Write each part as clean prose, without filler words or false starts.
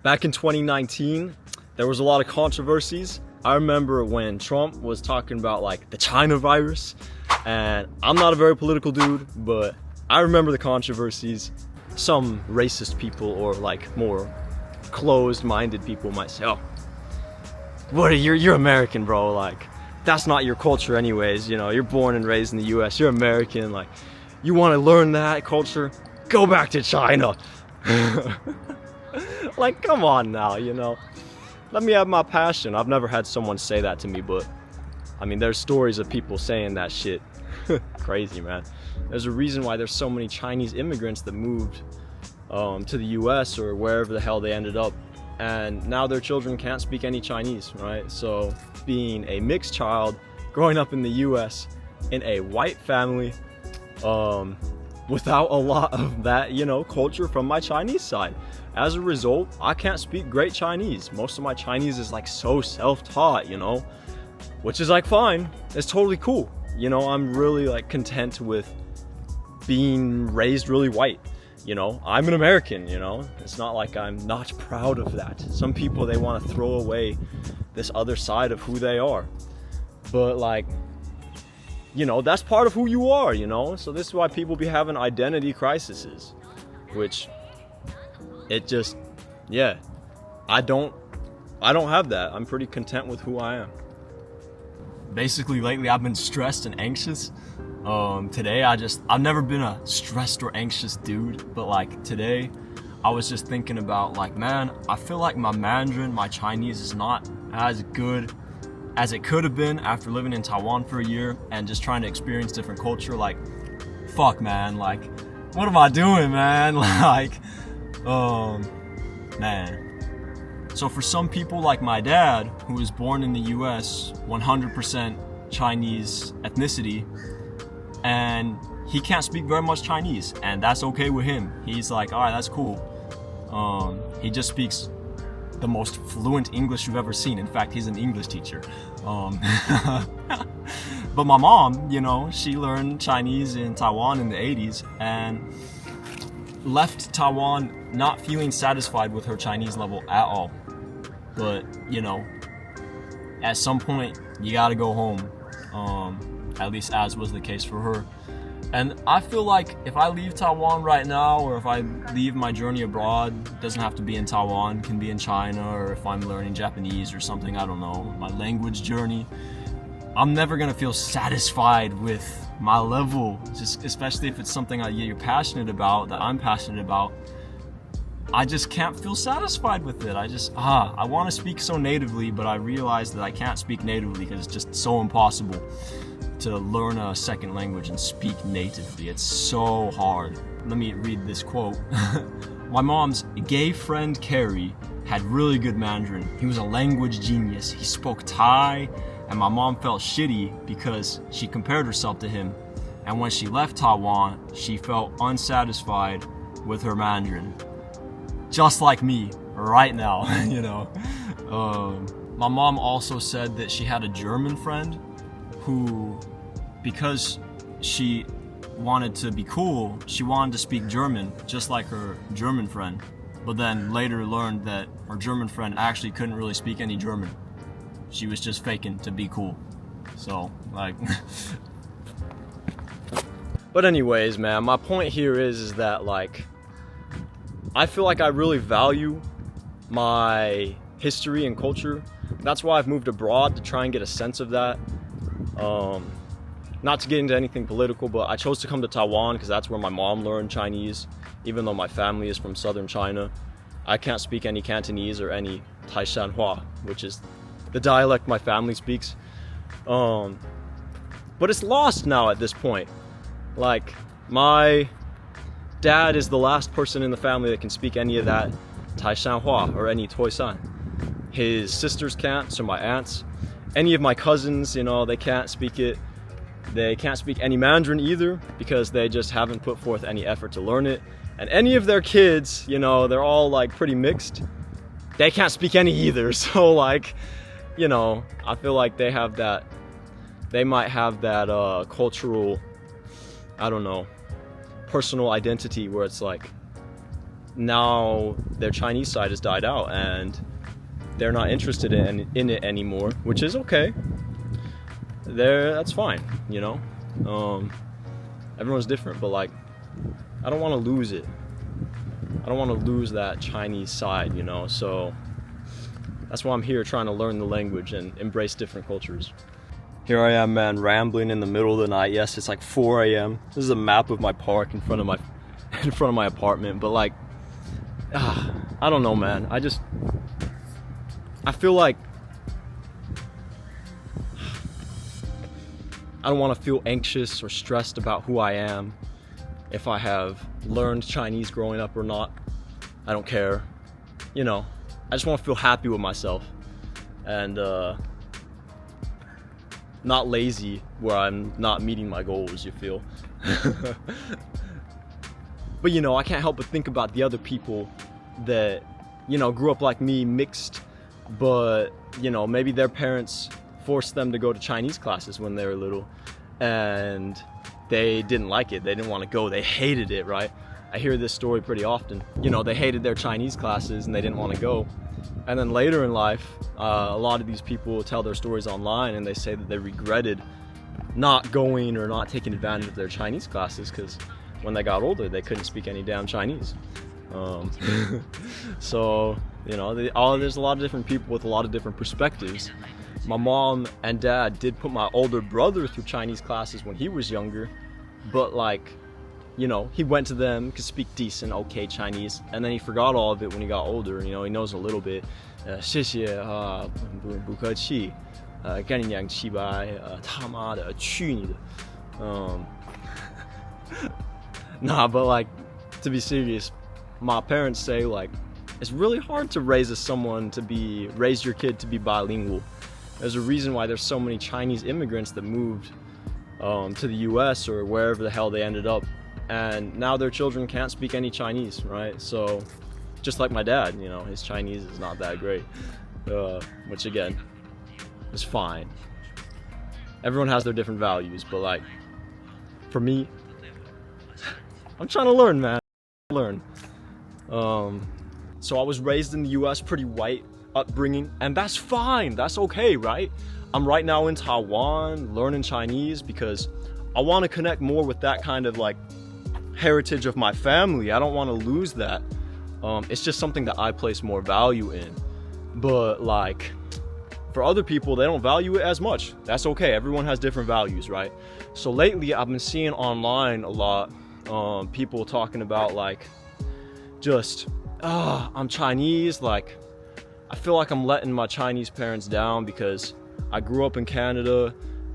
Back in 2019, there was a lot of controversies. I remember when Trump was talking about like the China virus, and I'm not a very political dude, but I remember the controversies. Some racist people or like more closed-minded people might say, "Oh, you're American, bro. Like, that's not your culture anyways. You know, you're born and raised in the U.S. You're American. Like, you want to learn that culture? Go back to China." Like, come on now, you know. Let me have my passion. I've never had someone say that to me, but I mean, there's stories of people saying that shit. Crazy, man. There's a reason why there's so many Chinese immigrants that moved to the US or wherever the hell they ended up, and now their children can't speak any Chinese, right? So being a mixed child, growing up in the US in a white family, without a lot of that, you know, culture from my Chinese side. As a result, I can't speak great Chinese. Most of my Chinese is like so self-taught, you know, which is like fine. It's totally cool. You know, I'm really like content with being raised really white. You know, I'm an American, you know. It's not like I'm not proud of that. Some people, they want to throw away this other side of who they are. But like, you know, that's part of who you are, you know. So this is why people be having identity crises, which it just, yeah, I don't have that. I'm pretty content with who I am. Basically, lately I've been stressed and anxious. Today I've never been a stressed or anxious dude, but like today I was just thinking about like, man, I feel like my Mandarin, my Chinese is not as good as it could have been after living in Taiwan for a year and just trying to experience different culture. Like, fuck, man, like, what am I doing, man? Like, man. So for some people like my dad, who was born in the US, 100% Chinese ethnicity, and he can't speak very much Chinese, and that's okay with him. He's like, all right, that's cool. He just speaks the most fluent English you've ever seen. In fact, he's an English teacher. But my mom, you know, she learned Chinese in Taiwan in the 80s and left Taiwan not feeling satisfied with her Chinese level at all. But, you know, at some point, you gotta go home. At least as was the case for her. And I feel like if I leave Taiwan right now, or if I leave my journey abroad, doesn't have to be in Taiwan, can be in China, or if I'm learning Japanese or something, I don't know, my language journey, I'm never gonna feel satisfied with my level, just especially if it's something you're passionate about, that I'm passionate about. I just can't feel satisfied with it. I want to speak so natively, but I realize that I can't speak natively because it's just so impossible to learn a second language and speak natively. It's so hard. Let me read this quote. My mom's gay friend Carrie had really good Mandarin. He was a language genius. He spoke Thai, and my mom felt shitty because she compared herself to him. And when she left Taiwan, she felt unsatisfied with her Mandarin. Just like me right now, you know. My mom also said that she had a German friend who, because she wanted to be cool, she wanted to speak German just like her German friend, but then later learned that her German friend actually couldn't really speak any German. She was just faking to be cool. So, like... But anyways, man, my point here is that, like, I feel like I really value my history and culture. That's why I've moved abroad, to try and get a sense of that. Not to get into anything political, but I chose to come to Taiwan because that's where my mom learned Chinese, even though my family is from southern China. I can't speak any Cantonese or any Taishanhua, which is the dialect my family speaks. But it's lost now at this point. Like, my dad is the last person in the family that can speak any of that Taishanhua or any Toisan. His sisters can't, so my aunts. Any of my cousins, you know, they can't speak it. They can't speak any Mandarin either because they just haven't put forth any effort to learn it. And any of their kids, you know, they're all like pretty mixed. They can't speak any either. So like, you know, I feel like they might have that cultural, I don't know, personal identity where it's like, now their Chinese side has died out and they're not interested in it anymore, which is okay. That's fine, you know. Everyone's different, but like, I don't want to lose it. I don't want to lose that Chinese side, you know. So that's why I'm here, trying to learn the language and embrace different cultures. Here I am, man, rambling in the middle of the night. Yes, it's like 4 a.m. This is a map of my park in front of my apartment. But like, I don't know, man. I feel like I don't want to feel anxious or stressed about who I am, if I have learned Chinese growing up or not. I don't care. You know, I just want to feel happy with myself and not lazy where I'm not meeting my goals, you feel. But you know, I can't help but think about the other people that, you know, grew up like me, mixed, but you know, maybe their parents forced them to go to Chinese classes when they were little and they didn't like it, they didn't want to go, they hated it, right? I hear this story pretty often. You know, they hated their Chinese classes and they didn't want to go. And then later in life, a lot of these people tell their stories online and they say that they regretted not going or not taking advantage of their Chinese classes because when they got older, they couldn't speak any damn Chinese. So, you know, there's a lot of different people with a lot of different perspectives. My mom and dad did put my older brother through Chinese classes when he was younger, but like, you know, he went to them, could speak decent, okay Chinese, and then he forgot all of it when he got older. You know, he knows a little bit. 谢谢不客气跟你讲七百他妈的去你的 Nah, but like, to be serious, my parents say like it's really hard to raise your kid to be bilingual. There's a reason why there's so many Chinese immigrants that moved to the US or wherever the hell they ended up, and now their children can't speak any Chinese, right? So just like my dad, you know, his Chinese is not that great, which again is fine. Everyone has their different values, but like, for me, I'm trying to learn, man. So I was raised in the US, pretty white upbringing, and that's fine, that's okay, right? I'm right now in Taiwan learning Chinese because I want to connect more with that kind of like heritage of my family. I don't want to lose that. It's just something that I place more value in. But like, for other people, they don't value it as much. That's okay, everyone has different values, right? So lately I've been seeing online a lot people talking about like, just I'm Chinese, like I feel like I'm letting my Chinese parents down because I grew up in Canada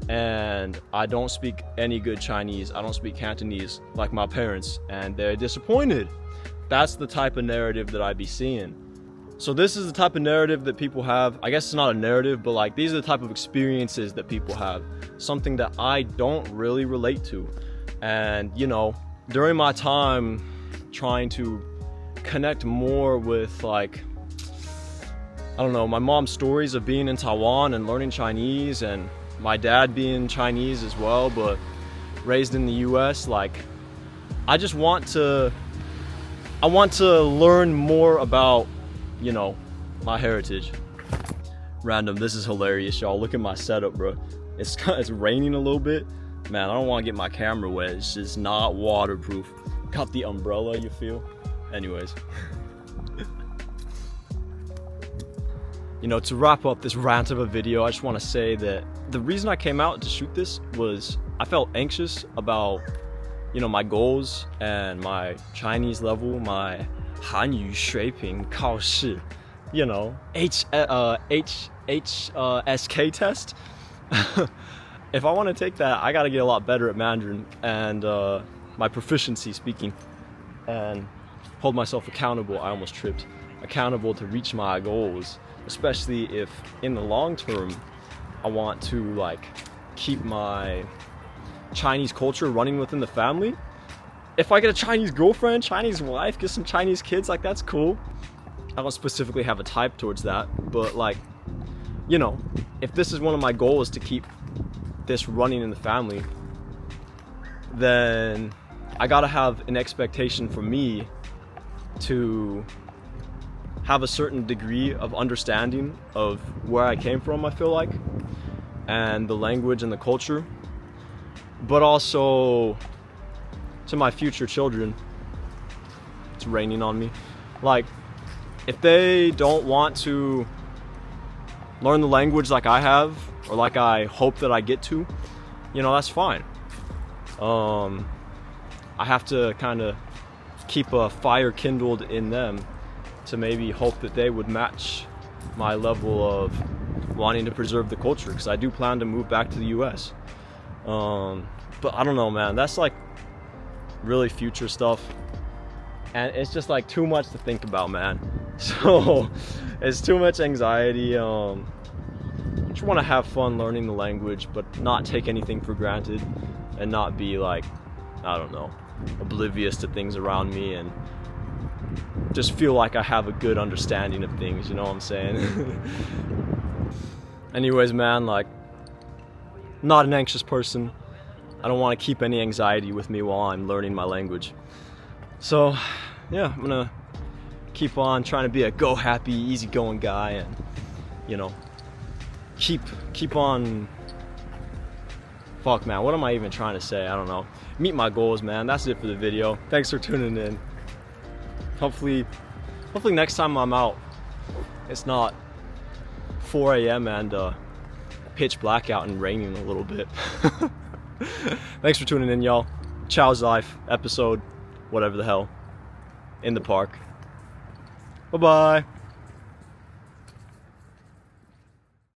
and I don't speak any good Chinese. I don't speak Cantonese like my parents, and they're disappointed. That's the type of narrative that I be seeing. So this is the type of narrative that people have. I guess it's not a narrative, but like, these are the type of experiences that people have. Something that I don't really relate to. And you know, during my time trying to connect more with like, I don't know, my mom's stories of being in Taiwan and learning Chinese, and my dad being Chinese as well, but raised in the US, like, I want to learn more about, you know, my heritage. Random, this is hilarious, y'all. Look at my setup, bro. It's raining a little bit. Man, I don't want to get my camera wet. It's just not waterproof. Got the umbrella, you feel? Anyways. You know, to wrap up this rant of a video, I just want to say that the reason I came out to shoot this was I felt anxious about, you know, my goals and my Chinese level, my 韩语水平考试, you know, HSK test. If I want to take that, I got to get a lot better at Mandarin and my proficiency speaking, and hold myself accountable. I almost tripped. Accountable to reach my goals, especially if in the long term I want to like keep my Chinese culture running within the family. If I get a Chinese girlfriend, Chinese wife, get some Chinese kids, like that's cool. I don't specifically have a type towards that, but like, you know, if this is one of my goals to keep this running in the family, then I gotta have an expectation for me to have a certain degree of understanding of where I came from, I feel like, and the language and the culture, but also to my future children. It's raining on me. Like, if they don't want to learn the language like I have, or like I hope that I get to, you know, that's fine. I have to kind of keep a fire kindled in them to maybe hope that they would match my level of wanting to preserve the culture, because I do plan to move back to the US. But I don't know, man, that's like really future stuff, and it's just like too much to think about, man. So it's too much anxiety. Just want to have fun learning the language, but not take anything for granted, and not be like, I don't know, oblivious to things around me, and just feel like I have a good understanding of things, you know what I'm saying? Anyways, man, like, not an anxious person. I don't want to keep any anxiety with me while I'm learning my language. So yeah, I'm gonna keep on trying to be a go happy, easygoing guy, and, you know, keep on, fuck, man, what am I even trying to say? I don't know. Meet my goals, man. That's it for the video. Thanks for tuning in. Hopefully next time I'm out, it's not 4 a.m. and pitch black out and raining a little bit. Thanks for tuning in, y'all. Chow'sLife episode, whatever the hell, in the park. Bye-bye.